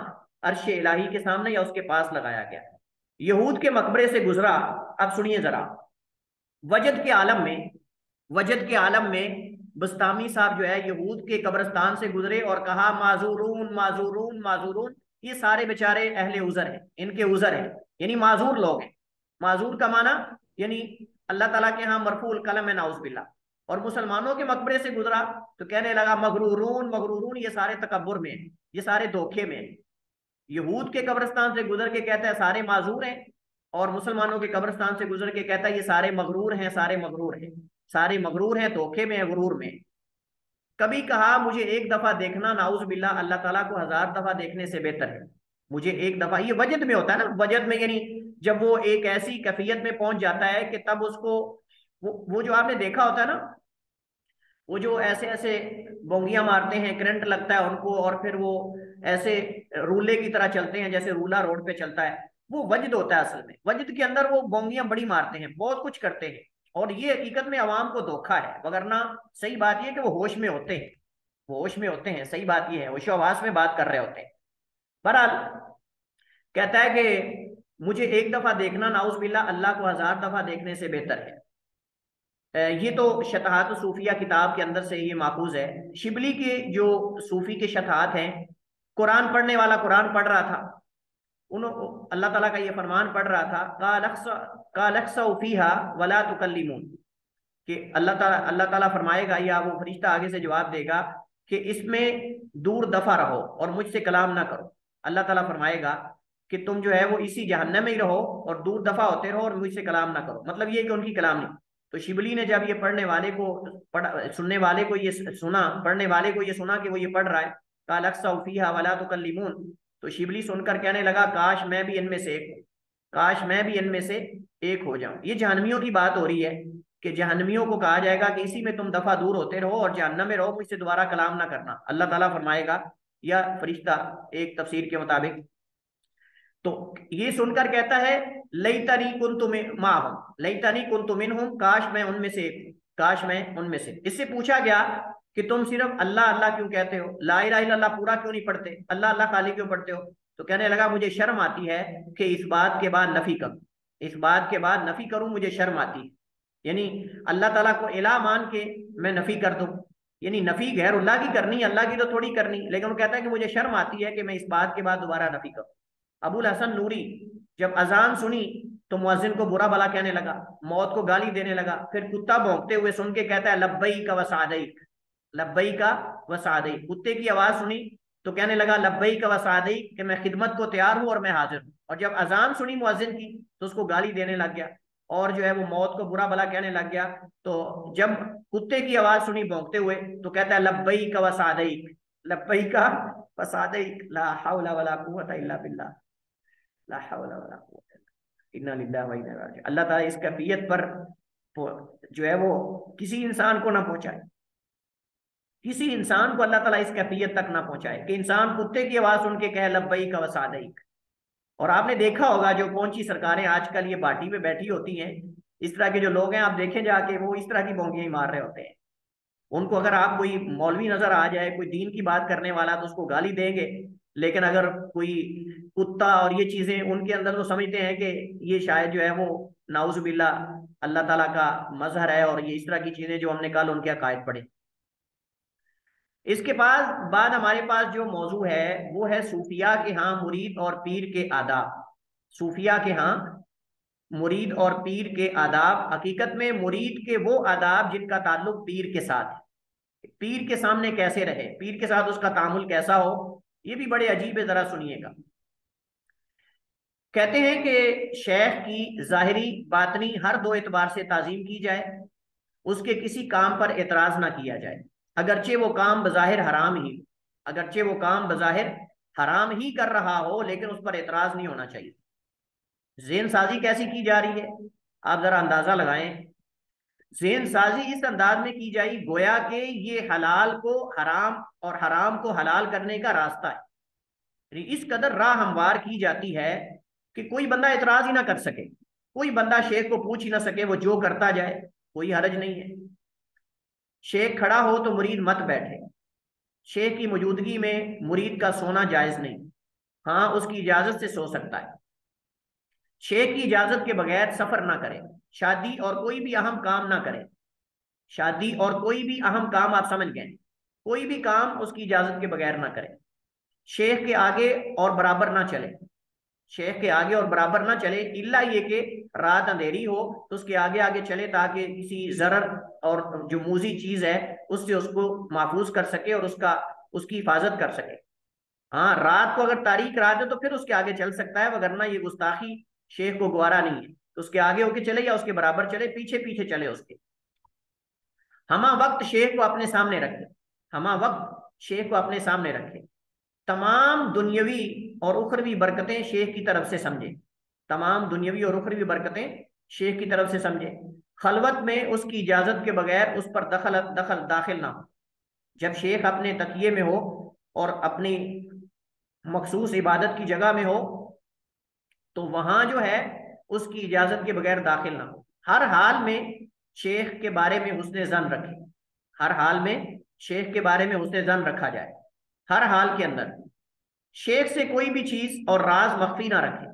अर्श इलाही के सामने या उसके पास लगाया गया। यहूद के मकबरे से गुजरा। अब सुनिए जरा, वजद के आलम में, वजद के आलम में बस्तामी साहब जो है यहूद के कब्रिस्तान से गुजरे और कहा, माजूरून माजूरून माजूरून, ये सारे बेचारे अहले उजर हैं, इनके उजर हैं, यानी माजूर लोग हैं। माजूर का माना यानी अल्लाह ताला के यहाँ मरफूल कलम है, नाउज बिल्ला। और मुसलमानों के मकबरे से गुजरा तो कहने लगा, मगरूरून मगरूरून, ये सारे तकब्बुर में हैं, ये सारे धोखे में हैं। यहूद के कब्रिस्तान से गुजर के कहता है सारे माजूर हैं, और मुसलमानों के कब्रिस्तान से गुजर के कहता है ये सारे मगरूर हैं, सारे मगरूर हैं, सारे मगरूर हैं, धोखे में है, गुरूर में। कभी कहा, मुझे एक दफा देखना नाउज बिल्ला अल्लाह ताला को 1000 दफा देखने से बेहतर है। मुझे एक दफा, ये वजद में होता है ना, वजद में यानी जब वो एक ऐसी कैफियत में पहुंच जाता है कि तब उसको वो जो आपने देखा होता है ना, वो जो ऐसे ऐसे बोंगियां मारते हैं, करंट लगता है उनको, और फिर वो ऐसे रूले की तरह चलते हैं जैसे रूला रोड पे चलता है, वो वजद होता है। असल में वजद के अंदर वो बोंगियां बड़ी मारते हैं, बहुत कुछ करते हैं, और ये हकीकत में अवाम को धोखा है, वगरना सही बात ये कि वो होश में होते हैं, वो होश में होते हैं, सही बात ये है, होशो हवास में बात कर रहे होते हैं। बहरहाल कहता है कि मुझे एक दफा देखना नाउज बिल्ला अल्लाह को 1000 दफा देखने से बेहतर है। ये तो शतहात सूफिया किताब के अंदर से ये माखूज है। शिबली के जो सूफी के शतहात हैं, कुरान पढ़ने वाला कुरान पढ़ रहा था, उन अल्लाह ताला का ये फरमान पढ़ रहा था, कालक्सा फीहा वला तुकल्लिमून, कि अल्लाह ताला फरमाएगा, या वो फरिश्ता आगे से जवाब देगा कि इसमें दूर दफा रहो और मुझसे कलाम ना करो। अल्लाह ताला फरमाएगा कि तुम जो है वो इसी जहन्नम में ही रहो और दूर दफा होते रहो और मुझसे कलाम ना करो, मतलब ये कि उनकी कलाम नहीं। तो शिबली ने जब ये पढ़ने वाले को सुनने वाले को ये सुना, पढ़ने वाले को ये सुना कि वो ये पढ़ रहा है, काल अक्सा फीहा वला तुकल्लिमून, तो शिबली सुनकर कहने लगा, काश मैं भी इनमें से एक हूं, काश मैं भी इनमें से एक हो जाऊं। ये जहन्नमियों की बात हो रही है कि जहन्नमियों को कहा जाएगा कि इसी में तुम दफा दूर होते रहो और जहन्नम में रहो, मुझसे दोबारा कलाम ना करना। अल्लाह ताला फरमाएगा या फरिश्ता, एक तफसीर के मुताबिक, तो ये सुनकर कहता है लईतनी कुन्तु माहुम, लईतनी कुन्तु मिनहुम, काश मैं उनमें से एक हूं, काश मैं उनमें से। इससे पूछा गया कि तुम सिर्फ अल्लाह अल्लाह क्यों कहते हो, ला इलाहा इल्लल्लाह पूरा क्यों नहीं पढ़ते, अल्लाह अल्लाह खाली क्यों पढ़ते हो? तो कहने लगा मुझे शर्म आती है कि इस बात के बाद नफी करूं, इस बात के बाद नफी करूं, मुझे शर्म आती है। यानी अल्लाह ताला को इलाह मान के मैं नफी कर दूं, यानी नफी गैरुल्लाह की करनी, अल्लाह की तो थोड़ी करनी। लेकिन वो कहता है कि मुझे शर्म आती है कि मैं इस बात के बाद दोबारा नफी करूं। अबुल हसन नूरी जब अजान सुनी तो मुअज्जिन को बुरा भला कहने लगा, मौत को गाली देने लगा। फिर कुत्ता भौंकते हुए सुन के कहता है लब्बैक व सअदैक, लब्बैक व सअदैक। कुत्ते की आवाज सुनी तो कहने लगा लब्बैक व सअदैक, कि मैं खिदमत को तैयार हूं और मैं हाजिर हूं। और जब अजान सुनी मुअज्जिन की तो उसको गाली देने लग गया और जो है वो मौत को बुरा भला कहने लग गया। तो जब कुत्ते की आवाज सुनी भौंकते हुए तो कहता है लब्बैक व सअदैक, लब्बैक व सअदैक, ला हौला वला कुव्वता इल्ला बिल्लाह, ला हौला वला कुव्वता इन्ना लिल्लाहि व इन्ना इलैहि राजिऊन। अल्लाह ताला इस कैफियत पर जो है वो किसी इंसान को ना पहुंचाए, किसी इंसान को अल्लाह ताला इस कैफियत तक ना पहुंचाए कि इंसान कुत्ते की आवाज सुन के कहे लब्बैक व सअदैक। और आपने देखा होगा जो कौन सी सरकारें आजकल ये पार्टी में बैठी होती हैं, इस तरह के जो लोग हैं, आप देखें जाके वो इस तरह की भौंकियां ही मार रहे होते हैं। उनको अगर आप कोई मौलवी नजर आ जाए, कोई दीन की बात करने वाला, तो उसको गाली देंगे। लेकिन अगर कोई कुत्ता और ये चीजें उनके अंदर, तो समझते हैं कि ये शायद जो है वो नाउजुबिल्ला अल्लाह ताला का मजहर है, और ये इस तरह की चीजें जो हमने कल उनके अकायद पढ़े। इसके बाद हमारे पास जो मौजू है वो है सूफिया के यहाँ मुरीद और पीर के आदाब। सूफिया के यहाँ मुरीद और पीर के आदाब। हकीकत में मुरीद के वो आदाब जिनका ताल्लुक पीर के साथ है, पीर के सामने कैसे रहे, पीर के साथ उसका तामुल कैसा हो, ये भी बड़े अजीब है, जरा सुनिएगा। कहते हैं कि शेख की जाहिरी बातनी हर दो एतबार से ताजीम की जाए, उसके किसी काम पर एतराज ना किया जाए, अगरचे वो काम बज़ाहिर हराम ही, अगरचे वो काम बज़ाहिर हराम ही कर रहा हो, लेकिन उस पर एतराज नहीं होना चाहिए। ज़ेन साजी कैसी की जा रही है, आप जरा अंदाजा लगाएं। ज़ेन साजी इस अंदाज में की जाए गोया कि ये हलाल को हराम और हराम को हलाल करने का रास्ता है। इस कदर राह हमवार की जाती है कि कोई बंदा एतराज ही ना कर सके, कोई बंदा शेख को पूछ ही ना सके, वो जो करता जाए, कोई हरज नहीं है। शेख खड़ा हो तो मुरीद मत बैठे, शेख की मौजूदगी में मुरीद का सोना जायज नहीं, हाँ उसकी इजाजत से सो सकता है। शेख की इजाजत के बगैर सफर ना करें, शादी और कोई भी अहम काम ना करें, शादी और कोई भी अहम काम, आप समझ गए, कोई भी काम उसकी इजाजत के बगैर ना करें। शेख के आगे और बराबर ना चले, शेख के आगे और बराबर ना चले, इल्ला ये कि रात अंधेरी हो तो उसके आगे आगे चले, ताकि किसी जरर और जो मूजी चीज है उससे उसको महफूज कर सके और उसकी हिफाजत कर सके। हाँ, रात को अगर तारीख रात है तो फिर उसके आगे चल सकता है, वगरना ये गुस्ताखी शेख को गवारा नहीं है। तो उसके आगे होके चले या उसके बराबर चले, पीछे पीछे चले उसके। हमा वक्त शेख को अपने सामने रखे, हमा वक्त शेख को अपने सामने रखे। तमाम दुनियावी और उखरवी बरकतें शेख की तरफ से समझे, तमाम दुनियावी और उखरवी बरकतें शेख की तरफ से समझे। खलवत में उसकी इजाजत के बगैर उस पर दखल दखल दाखिल ना हो। जब शेख अपने तकिए में हो और अपनी मखसूस इबादत की जगह में हो तो वहां जो है उसकी इजाजत के बगैर दाखिल ना हो। हर हाल में शेख के बारे में हुस्न जन रखे, हर हाल में शेख के बारे में हुस्न जन रखा जाए। हर हाल के अंदर शेख से कोई भी चीज और राज मख्फी ना रखे,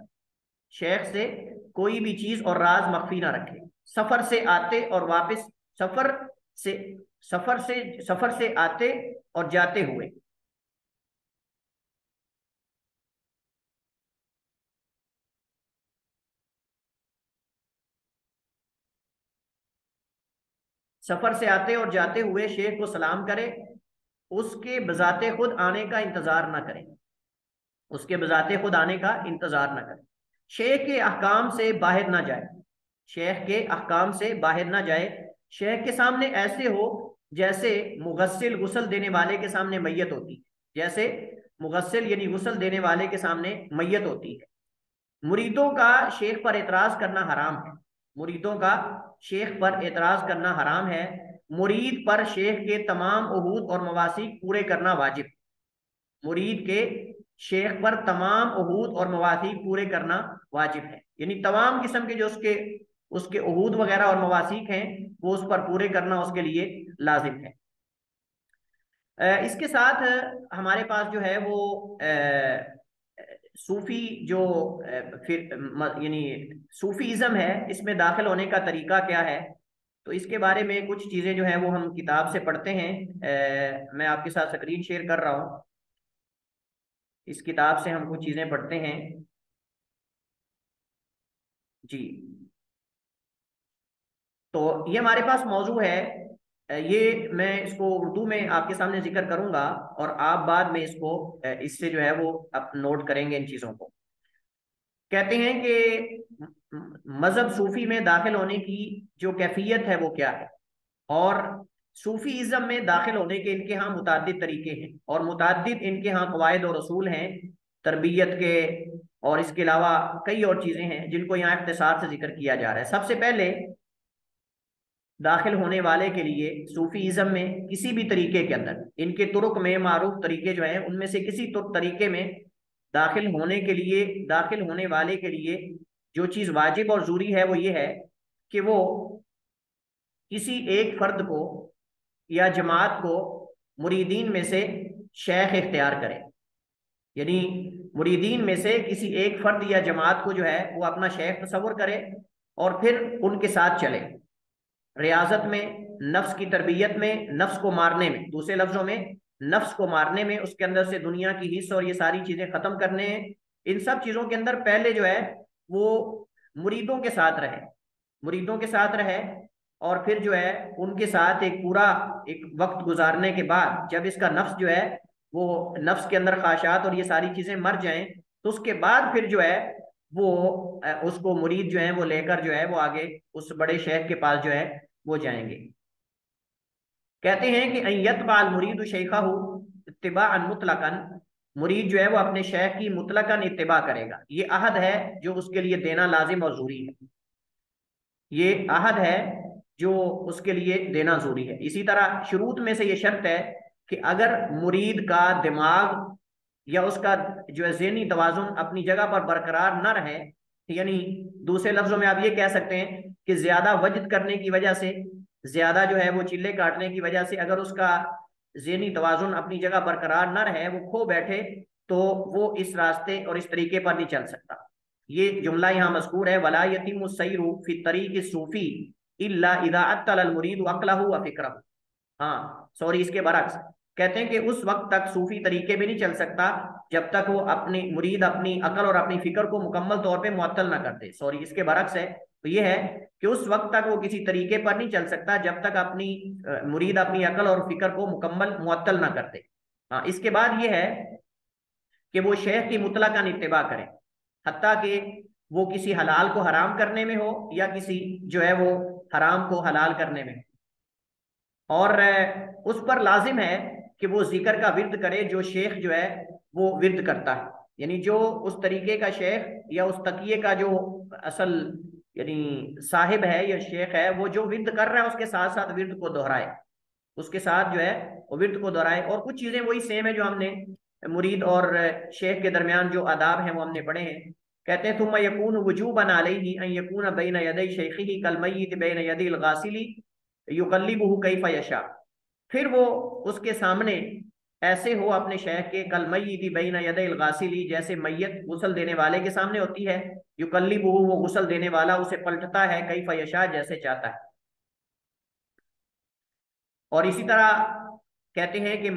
शेख से कोई भी चीज और राज मख्फी ना रखे। सफर से आते और वापस, सफर से सफर से आते और जाते हुए, सफर से आते और जाते हुए शेख को सलाम करे, उसके बजाते खुद आने का इंतजार ना करें, उसके बजाते खुद आने का इंतजार ना करें। शेख के अहकाम से बाहर ना जाए, शेख के अहकाम से बाहर ना जाए। शेख के सामने ऐसे हो जैसे मुगस्सिल गुस्ल देने वाले के सामने मैयत होती, जैसे मुगस्सिल यानी गुस्ल देने वाले के सामने मैयत होती है। मुरीदों का शेख पर एतराज करना हराम है, मुरीदों का शेख पर एतराज करना हराम है। मुरीद पर शेख के तमाम उहूद और मवासीक पूरे करना वाजिब, मुरीद के शेख पर तमाम उहूद और मवासीक पूरे करना वाजिब है। यानी तमाम किस्म के जो उसके उसके उहूद वगैरह और मवासीक हैं वो उस पर पूरे करना उसके लिए लाजिम है। इसके साथ हमारे पास जो है वो सूफी जो फिर यानी सूफीज़्म है, इसमें दाखिल होने का तरीका क्या है, तो इसके बारे में कुछ चीज़ें जो है वो हम किताब से पढ़ते हैं। मैं आपके साथ स्क्रीन शेयर कर रहा हूँ। इस किताब से हम कुछ चीज़ें पढ़ते हैं जी। तो ये हमारे पास मौजू है, ये मैं इसको उर्दू में आपके सामने जिक्र करूंगा और आप बाद में इसको इससे जो है वो आप नोट करेंगे इन चीज़ों को। कहते हैं कि मजहब सूफी में दाखिल होने की जो कैफियत है वो क्या है, और सूफीज़्म में दाखिल होने के इनके यहाँ मुताद्दिद तरीके हैं और मुताद्दिद इनके यहाँ कवायद और रसूल हैं तरबियत के, और इसके अलावा कई और चीज़ें हैं जिनको यहाँ इख्तिसार से जिक्र किया जा रहा है। सबसे पहले दाखिल होने वाले के लिए सूफीज़्म में किसी भी तरीके के अंदर इनके तुरुक में मारूफ तरीके जो हैं उनमें से किसी तरीके में दाखिल होने के लिए, दाखिल होने वाले के लिए जो चीज़ वाजिब और ज़रूरी है वो ये है कि वो किसी एक फर्द को या जमात को मुरीदीन में से शेख इख्तियार करे। यानी मुरीदीन में से किसी एक फर्द या जमात को जो है वो अपना शेख तस्वर करे और फिर उनके साथ चले, रियाजत में, नफ्स की तरबियत में, नफ्स को मारने में, दूसरे लफ्जों में नफ्स को मारने में, उसके अंदर से दुनिया की हिस्स और ये सारी चीजें खत्म करने हैं। इन सब चीजों के अंदर पहले जो है वो मुरीदों के साथ रहे, मुरीदों के साथ रहे, और फिर जो है उनके साथ एक पूरा एक वक्त गुजारने के बाद जब इसका नफ्स जो है वो नफ्स के अंदर ख्वाहिशात और ये सारी चीजें मर जाएं, तो उसके बाद फिर जो है वो उसको मुरीद जो है वो लेकर जो है वो आगे उस बड़े शेख के पास जो है वो जाएंगे। कहते हैं कि अय्यतबाल मुरीद शेखा इत्तिबाअन मुतलकन, मुरीद जो है वो अपने शेख की मुतलकन इत्तिबा करेगा। ये अहद है जो उसके लिए देना लाजिम और जरूरी है, ये अहद है जो उसके लिए देना जरूरी है। इसी तरह शुरूत में से ये शर्त है कि अगर मुरीद का दिमाग या उसका जो है ज़हनी तवाजुन अपनी जगह पर बरकरार न रहे, यानी दूसरे लफ्जों में आप ये कह सकते हैं कि ज्यादा वजद करने की वजह से, ज्यादा जो है वो चिल्ले काटने की वजह से अगर उसका ज़हनी तवाजुन अपनी जगह बरकरार न रहे, वो खो बैठे, तो वो इस रास्ते और इस तरीके पर नहीं चल सकता। ये जुमला यहाँ मज़कूर है, वला यतीमु सैरु फी तरीक़ सूफी इल्ला इदा अत्तल अल मुरीद अक्लहु व फिक्रहु। हाँ सॉरी, इसके बरक्स कहते हैं कि उस वक्त तक सूफी तरीके में नहीं चल सकता जब तक वो अपनी मुरीद अपनी अकल और अपनी फिक्र को मुकम्मल तौर पे मुअत्तल ना कर दे। सॉरी, इसके बरक्स है, तो ये है कि उस वक्त तक वो किसी तरीके पर नहीं चल सकता जब तक अपनी मुरीद अपनी अकल और फिक्र को मुकम्मल मुअत्तल ना कर दे। हाँ, इसके बाद ये है कि वो शेख की मुतलका इत्तिबा करें, हत्ता कि वो किसी हलाल को हराम करने में हो या किसी जो है वो हराम को हलाल करने में, और उस पर लाजिम है कि वो जिक्र का विर्द करे जो शेख जो है वो विर्द करता है। यानी जो उस तरीके का शेख या उस तकिए का जो असल यानी साहिब है या शेख है, वो जो विर्द कर रहा है उसके साथ साथ विर्द को दोहराए, उसके साथ जो है वो विर्द को दोहराए। और कुछ चीजें वही सेम है जो हमने मुरीद और शेख के दरमियान जो आदाब हैं वो हमने पढ़े हैं। कहते हैं तुम यकून वजूबन अलैहि अन यकून बैन यदै शेखिही कल मय्यित बैन यदिल गासिली युकल्लिबुहु कैफ यशा। फिर वो उसके सामने ऐसे हो अपने शेख के, कल मय्यित बैन यदिल गासिली, जैसे मैयत गुस्ल देने वाले के सामने होती है, युकल्लिबुहु वो गुस्ल देने वाला उसे पलटता है, कैफ यशा जैसे चाहता है। और इसी तरह कहते हैं कि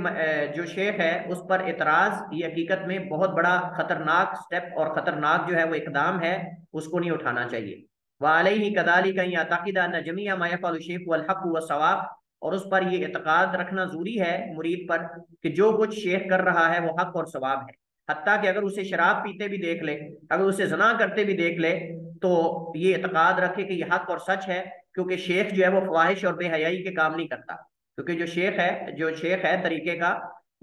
जो शेख है उस पर एतराज ये हकीकत में बहुत बड़ा खतरनाक स्टेप और खतरनाक जो है वो इकदाम है, उसको नहीं उठाना चाहिए। वालैहि कदालिका यअतक़िद अन्न जमीअ मा यफ़अलु शेख वल हक़ व सवाब, और उस पर ये एतक़ाद रखना जरूरी है मुरीद पर कि जो कुछ शेख कर रहा है वो हक और सवाब है। हत्ता कि अगर उसे शराब पीते भी देख ले, अगर उसे जना करते भी देख ले, तो ये एतक़ाद रखे कि ये हक और सच है, क्योंकि शेख जो है वो ख्वाहिश और बेहयाई के काम नहीं करता। क्योंकि जो शेख है तरीके का,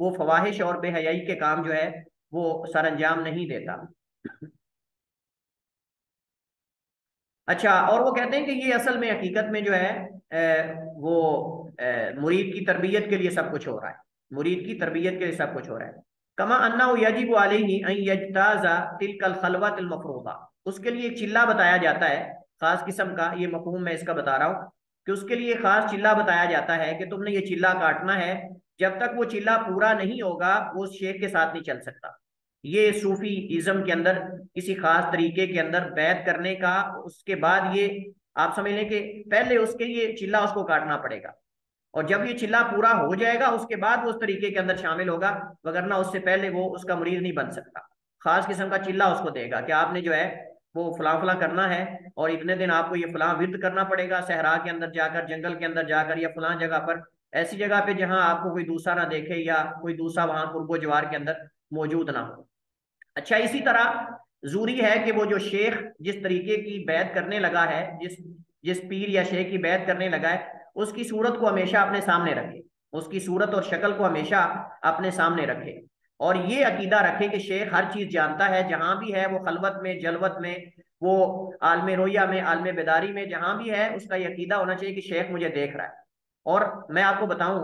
वो फवाहिश और बेहयाई के काम जो है वो सर अंजाम नहीं देता। अच्छा, और वो कहते हैं कि ये असल में हकीकत में जो है वो मुरीद की तरबियत के लिए सब कुछ हो रहा है, मुरीद की तरबियत के लिए सब कुछ हो रहा है। कमा अन्ना यजिब अलैहि अन यजताज़ा तिलकल खलवत अल मफरूदा, उसके लिए एक चिल्ला बताया जाता है खास किस्म का। ये मफहूम मैं इसका बता रहा हूँ कि उसके लिए खास चिल्ला बताया जाता है कि तुमने ये चिल्ला काटना है, जब तक वो चिल्ला पूरा नहीं होगा वो शेख के साथ नहीं चल सकता। ये सूफी इज्म के अंदर किसी खास तरीके के अंदर बैत करने का, उसके बाद ये आप समझ लें कि पहले उसके ये चिल्ला उसको काटना पड़ेगा, और जब ये चिल्ला पूरा हो जाएगा उसके बाद वो उस तरीके के अंदर शामिल होगा, वगरना उससे पहले वो उसका मुरीद नहीं बन सकता। खास किस्म का चिल्ला उसको देगा कि आपने जो है वो फलां फलां करना है, और इतने दिन आपको ये फलां विर्द करना पड़ेगा, सहरा के अंदर जाकर, जंगल के अंदर जाकर, या फलां जगह पर, ऐसी जगह पे जहां आपको कोई दूसरा ना देखे या कोई दूसरा वहां कुर्बो जवार के अंदर मौजूद ना हो। अच्छा, इसी तरह जरूरी है कि वो जो शेख जिस तरीके की बैत करने लगा है, जिस जिस पीर या शेख की बैत करने लगा है, उसकी सूरत को हमेशा अपने सामने रखे, उसकी सूरत और शक्ल को हमेशा अपने सामने रखे, और ये अकीदा रखे कि शेख हर चीज जानता है, जहां भी है वो खलवत में, जलवत में, वो आलम रोया में, आलम बेदारी में, जहां भी है उसका ये अकीदा होना चाहिए कि शेख मुझे देख रहा है। और मैं आपको बताऊं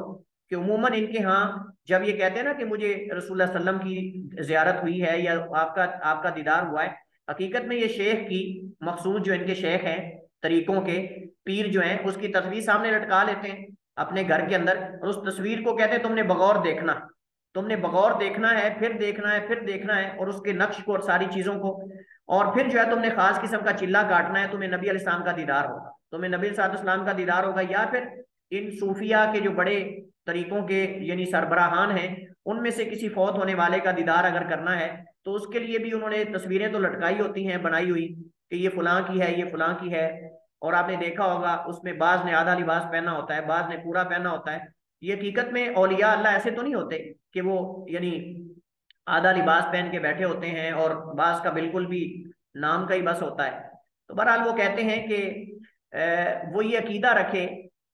कि उमूमन इनके यहाँ जब ये कहते हैं ना कि मुझे रसूलुल्लाह सल्लम की जियारत हुई है या आपका आपका दीदार हुआ है, हकीकत में ये शेख की मखसूद जो इनके शेख हैं तरीकों के, पीर जो हैं, उसकी तस्वीर सामने लटका लेते हैं अपने घर के अंदर, और उस तस्वीर को कहते हैं तुमने बगौर देखना है, तुमने बगौर देखना है, फिर देखना है, फिर देखना है, और उसके नक्श को और सारी चीजों को, और फिर जो है तुमने खास किस्म का चिल्ला काटना है, तुम्हें नबी अलैहिस्सलाम का दीदार होगा, तुम्हें नबी अलैहिस्सलाम का दीदार होगा, या फिर इन सूफिया के जो बड़े तरीकों के यानी सरबराहान हैं उनमें से किसी फौत होने वाले का दीदार अगर करना है, तो उसके लिए भी उन्होंने तस्वीरें तो लटकाई होती हैं बनाई हुई कि ये फलां की है, ये फलां की है। और आपने देखा होगा उसमें बाज ने आधा लिबास पहना होता है, बाज ने पूरा पहना होता है। ये हकीकत में औलिया अल्लाह ऐसे तो नहीं होते कि वो यानी आधा लिबास पहन के बैठे होते हैं और बाज का बिल्कुल भी नाम का ही बस होता है। तो बहरहाल वो कहते हैं कि वो ये अकीदा रखे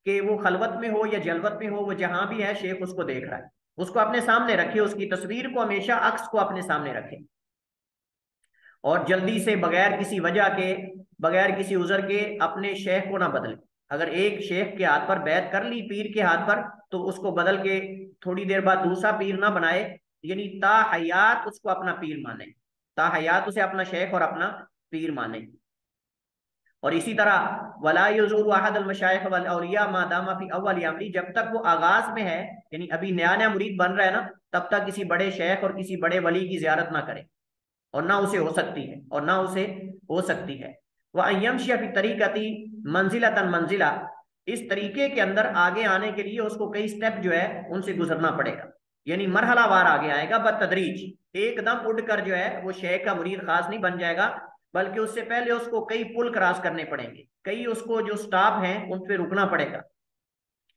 कि वो खलवत में हो या जलवत में हो, वो जहां भी है शेख उसको देख रहा है, उसको अपने सामने रखे, उसकी तस्वीर को हमेशा अक्स को अपने सामने रखे, और जल्दी से बगैर किसी वजह के, बगैर किसी उजर के अपने शेख को ना बदले। अगर एक शेख के हाथ पर बैत कर ली पीर के हाथ पर, तो उसको बदल के थोड़ी देर बाद दूसरा पीर ना बनाए, यानी ता हयात उसको अपना पीर माने, ता हयात उसे अपना शेख और अपना पीर माने। और इसी तरह वला युज़ूरु अहद अल मशाइख वल औलिया मा दामा फी अव्वल अमरी, जब तक वो आगाज में है यानी अभी नया नया मुरीद बन रहा है ना, तब तक किसी बड़े शेख और किसी बड़े वली की जियारत ना करे, और ना उसे हो सकती है, और ना उसे हो सकती है। वह यमशिया फी तरीकती मंजिलतन मंजिला, इस तरीके के अंदर आगे आने के लिए उसको कई स्टेप जो है उनसे गुजरना पड़ेगा, यानी मरहलावार आगे आएगा बतदरीज, एकदम उड़कर जो है वो शेख का मुरीद खास नहीं बन जाएगा, बल्कि उससे पहले उसको कई पुल क्रॉस करने पड़ेंगे, कई उसको जो स्टॉप हैं उन पे रुकना पड़ेगा।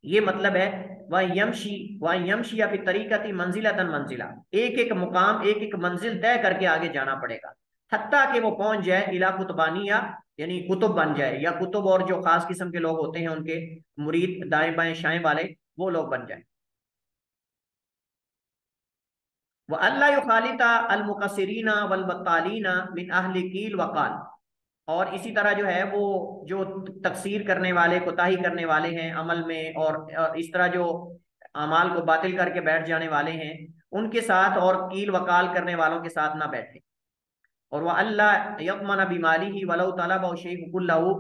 ये मतलब है वह यमशी या फिर तरीकती मंजिलतन मंजिला, एक एक मुकाम, एक एक मंजिल तय करके आगे जाना पड़ेगा, हत्ता कि वो पहुंच जाए इला कुतबानिया, यानी कुतुब बन जाए, या कुतुब और जो खास किस्म के लोग होते हैं उनके मुरीद दाएं बाएं शाएं वाले, वो लोग बन जाए। वह अल्लाह युखालिता अल मुकसिरीना वल बत्तालीना मिन अहली कील वकाल, और इसी तरह जो है वो जो तकसीर करने वाले, कोताही करने वाले हैं अमल में, और इस तरह जो अमाल को बातिल करके बैठ जाने वाले हैं, उनके साथ और कील वकाल करने वालों के साथ ना बैठे। और वह अल्लाह यमन बीमारी ही वलो तलब शेखुल्लहू,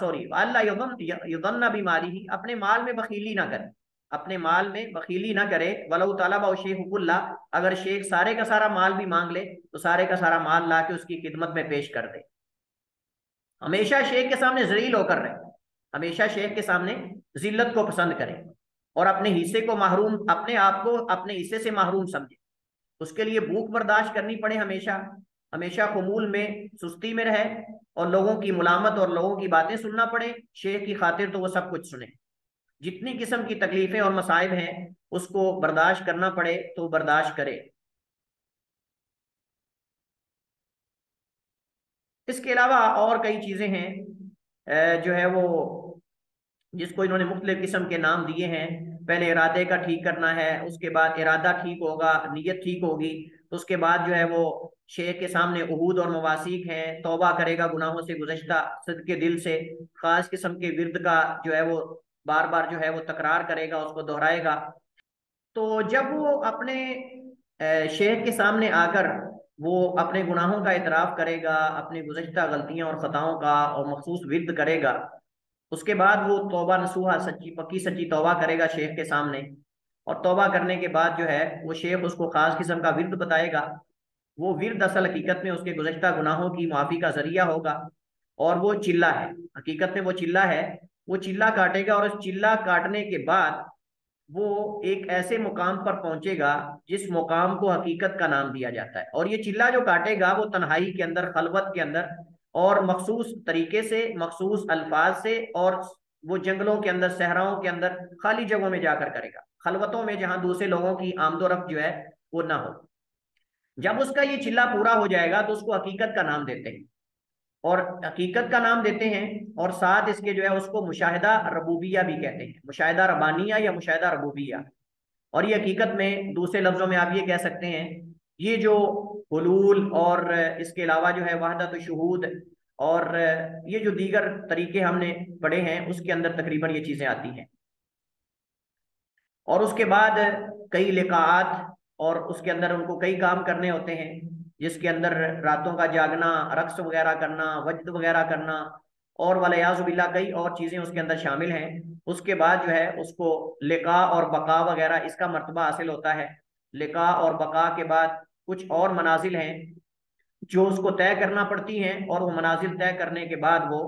सॉरी, अल्लाह युदन्ना बीमारी ही, अपने माल में बखीली ना करे, अपने माल में बखीली ना करे, वलो तलब शेखुल्ला, अगर शेख सारे का सारा माल भी मांग ले तो सारे का सारा माल ला के उसकी खिदमत में पेश कर दे। हमेशा शेख के सामने जलील होकर रहे, हमेशा शेख के सामने जिल्लत को पसंद करे, और अपने हिस्से को महरूम, अपने आप को अपने हिस्से से महरूम समझे, उसके लिए भूख बर्दाश्त करनी पड़े हमेशा, हमेशा खुमूल में, सुस्ती में रहे, और लोगों की मुलामत और लोगों की बातें सुनना पड़े शेख की खातिर, तो वो सब कुछ सुने, जितनी किस्म की तकलीफें और मसाइब हैं उसको बर्दाश्त करना पड़े तो बर्दाश्त करे। इसके अलावा और कई चीजें हैं जो है वो जिसको इन्होंने मुख्तलिफ किस्म के नाम दिए हैं। पहले इरादे का ठीक करना है, उसके बाद इरादा ठीक होगा, नीयत ठीक होगी, तो उसके बाद जो है वो शेख के सामने उहूद और मवासीक हैं, तौबा करेगा गुनाहों से गुज़श्ता सदके दिल से, खास किस्म के विर्द का जो है वो बार बार जो है वो तकरार करेगा, उसको दोहराएगा। तो जब वो अपने शेख के सामने आकर वो अपने गुनाहों का इतराफ करेगा, अपनी गुज़श्ता गलतियां और खताओं का और मखसूस विर्द करेगा। उसके बाद वो तौबा नसूहा, सच्ची पक्की सच्ची तौबा करेगा शेख के सामने। और तौबा करने के बाद जो है वो शेख उसको खास किस्म का विर्द बताएगा। वो विर्द असल हकीकत में उसके गुज़श्ता गुनाहों की माफ़ी का जरिया होगा। और वो चिल्ला है, हकीकत में वो चिल्ला है। वो चिल्ला काटेगा और उस चिल्ला काटने के बाद वो एक ऐसे मुकाम पर पहुंचेगा जिस मुकाम को हकीकत का नाम दिया जाता है। और ये चिल्ला जो काटेगा वो तन्हाई के अंदर, खलवत के अंदर, और मखसूस तरीके से, मखसूस अल्फाज से, और वो जंगलों के अंदर, सहराओं के अंदर, खाली जगहों में जाकर करेगा, खलवतों में जहां दूसरे लोगों की आमदोरफ्त जो है वो ना हो। जब उसका ये चिल्ला पूरा हो जाएगा तो उसको हकीकत का नाम देते हैं। और हकीकत का नाम देते हैं, और साथ इसके जो है उसको मुशाहिदा रबूबिया भी कहते हैं, मुशाहिदा रबानिया या मुशाहिदा रबूबिया। और ये हकीकत में दूसरे लफ्जों में आप ये कह सकते हैं, ये जो हुलूल और इसके अलावा जो है वहदत शुहूद और ये जो दीगर तरीके हमने पढ़े हैं उसके अंदर तकरीबन ये चीजें आती हैं। और उसके बाद कई लिकात, और उसके अंदर उनको कई काम करने होते हैं, जिसके अंदर रातों का जागना, रक्स वगैरह करना, वजद वगैरह करना, और वलयाजुबिल्ला कई और चीजें उसके अंदर शामिल हैं। उसके बाद जो है उसको लिका और बका वगैरह इसका मर्तबा हासिल होता है। लिका और बका के बाद कुछ और मनाजिल हैं जो उसको तय करना पड़ती हैं, और वो मनाजिल तय करने के बाद वो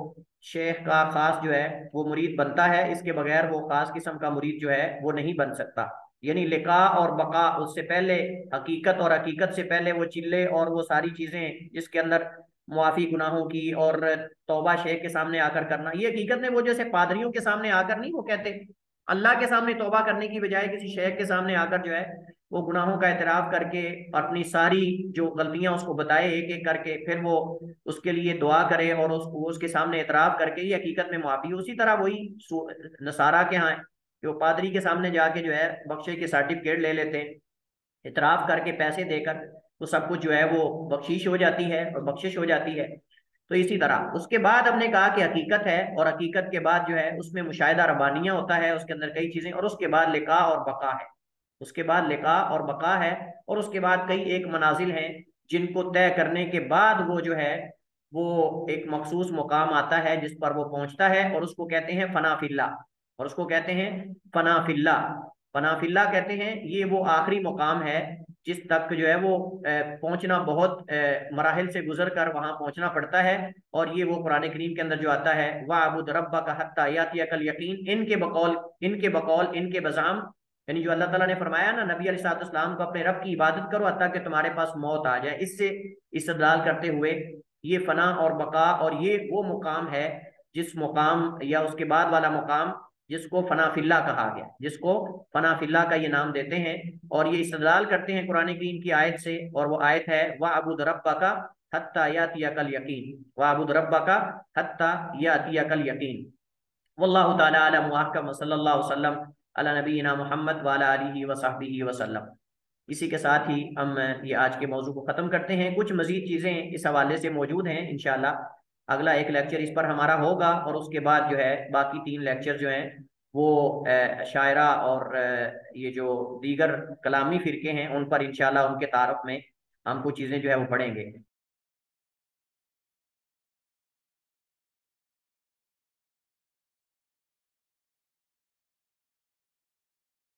शेख का खास जो है वो मुरीद बनता है। इसके बगैर वो खास किस्म का मुरीद जो है वो नहीं बन सकता। यानी लिका और बका, उससे पहले हकीकत, और हकीकत से पहले वो चिल्ले और वो सारी चीजें जिसके अंदर मुआफी गुनाहों की और तौबा शेख के सामने आकर करना। ये हकीकत में वो जैसे पादरियों के सामने आकर नहीं वो कहते, अल्लाह के सामने तौबा करने की बजाय किसी शेख के सामने आकर जो है वो गुनाहों का एतराफ करके अपनी सारी जो गलतियां उसको बताए एक एक करके, फिर वो उसके लिए दुआ करे और उसको उसके सामने एतराफ करके ये हकीकत में मुआफी। उसी तरह वही नसारा के यहाँ है कि वो पादरी के सामने जाके जो है बख्शे के सर्टिफिकेट ले लेते हैं, इतराफ करके पैसे देकर, तो सब कुछ जो है वो बख्शीश हो जाती है और बख्शिश हो जाती है। तो इसी तरह उसके बाद हमने कहा कि हकीकत है, और हकीकत के बाद जो है उसमें मुशाहिदा रबानिया होता है, उसके अंदर कई चीजें, और उसके बाद लिका और बका है। उसके बाद लिका और बका है, और उसके बाद कई एक मनाजिल हैं जिनको तय करने के बाद वो जो है वो एक मखसूस मुकाम आता है जिस पर वो पहुंचता है, और उसको कहते हैं फनाफिल्ला। और उसको कहते हैं फनाफिल्ला। फनाफिल्ला कहते हैं ये वो आखिरी मुकाम है जिस तक जो है वो पहुंचना बहुत मराहिल से गुजर कर वहां पहुंचना पड़ता है। और ये वो कुरान करीम के अंदर जो आता है, वाबुद रब्बा का हत्ता यातियकल यकीन, इनके बकौल, इनके बकौल, इनके बजाम, यानी जो अल्लाह ताला ने फरमाया ना नबी अलैहिस्सलाम को, अपने रब की इबादत करो हत्ता कि तुम्हारे पास मौत आ जाए। इससे इस्तेदलाल करते हुए ये फना और बका, और ये वो मुकाम है जिस मुकाम या उसके बाद वाला मुकाम जिसको फनाफिल्ला कहा गया, जिसको फनाफिल्ला का ये नाम देते हैं। और ये इस्तेदलाल करते हैं कुरान करीम की आयत से, और वो आयत है वअबुद रब्बका हत्ता यातियकल यकीन, वअबुद रब्बका हत्ता यातियकल यकीन। वल्लाहु ताला अलम व अहकम, सल्लल्लाहु अलैहि वसल्लम अला नबीना मोहम्मद व अला आलिहि व सहबिहि वसल्लम। इसी के साथ ही हम ये आज के मौजू को ख़त्म करते हैं। कुछ मज़ीद चीज़ें इस हवाले से मौजूद हैं, इंशाल्लाह अगला एक लेक्चर इस पर हमारा होगा, और उसके बाद जो है बाकी 3 लेक्चर जो हैं वो शायरा और ये जो दीगर कलामी फ़िरके हैं उन पर इंशाल्लाह उनके तारफ़ में हम कुछ चीज़ें जो है वो पढ़ेंगे।